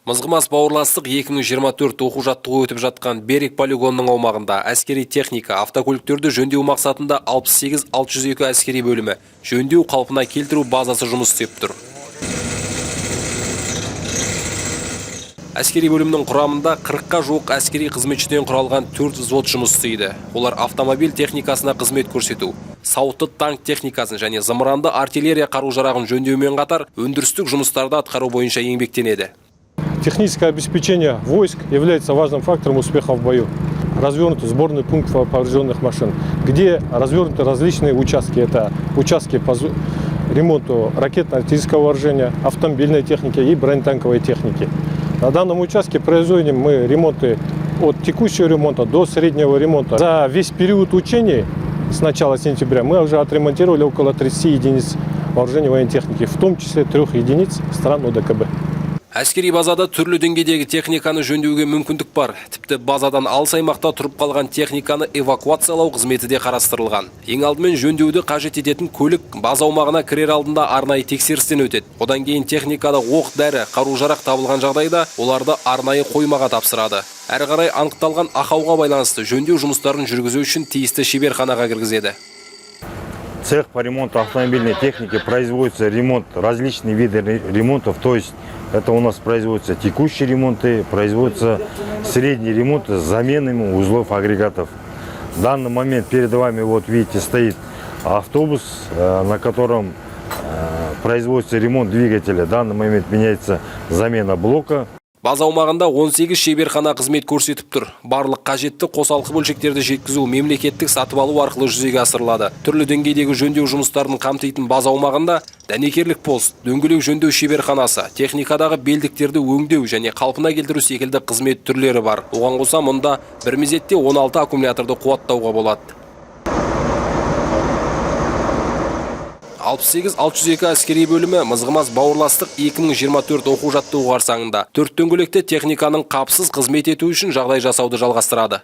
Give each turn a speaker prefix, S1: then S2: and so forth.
S1: Мызғымас бауырластық 2024 оқу-жаттығу өтіп жатқан Берек полигонының аумағында әскери техника, автокөліктерді жөндеу мақсатында 68-602 әскери бөлімі жөндеу қалпына келтіру базасы жұмыс істеп тұр. Әскери бөлімнің құрамында 40-қа жуық әскери қызметшіден құралған 4 взвод жұмыс істейді. Олар автомобиль техникасына қызмет көрсету, сауытты танк техникасын және зымыранды артиллерия қару-жарағын жөндеумен қатар өндірістік жұмыстарды атқару бойынша еңбектенеді.
S2: Техническое обеспечение войск является важным фактором успеха в бою. Развернуты сборные пункты поврежденных машин, где развернуты различные участки. Это участки по ремонту ракетно-артиллерийского вооружения, автомобильной техники и бронетанковой техники. На данном участке производим мы ремонты от текущего ремонта до среднего ремонта. За весь период учений с начала сентября мы уже отремонтировали около 30 единиц вооружения военной техники, в том числе 3 единиц стран ОДКБ.
S1: Әскери базада түрлі деңгейдегі техниканы жөндеуге мүмкіндік бар. Тіпті базадан алыс аймақта тұрып қалған техниканы эвакуациялау қызметі де қарастырылған. Ең алдымен жөндеуді қажет ететін көлік база аумағына кірер алдында арнайы тексерістен өтеді. Одан кейін техникада оқ-дәрі, қару-жарақ табылған жағдайда оларды арнайы қоймаға тапсырады. Әрі қарай анықталған ақауға байланысты жөндеу жұмыстарын жүргізу үшін тиісті шеберханаға кіргізеді.
S3: Цех по ремонту автомобильной техники производится ремонт, различные виды ремонтов, то есть это у нас производятся текущие ремонты, производятся средние ремонты с заменами узлов агрегатов. В данный момент перед вами, вот видите, стоит автобус, на котором производится ремонт двигателя. В данный момент меняется замена блока.
S1: База аумағында 18 шеберхана қызмет көрсетіп тұр. Барлық қажетті қосалқы бөлшектерді жеткізу мемлекеттік сатып алу арқылы жүзеге асырылады. Түрлі деңгейдегі жөндеу жұмыстарын қамтитын база аумағында дәнекерлік пост, дөңгелек жөндеу шеберханасы, техникадағы белдіктерді өңдеу және қалпына келтіру секілді қызмет түрлері бар. Оған қоса мұнда бір мезетте 16 аккумуляторды қуаттауға болады. 68-602 әскери бөлімі Мызғымас бауырластық 2024 оқу-жаттығу қарсаңында 4 дөңгелекте техниканың қапысыз қызмет ету үшін жағдай жасауды жалғастырады.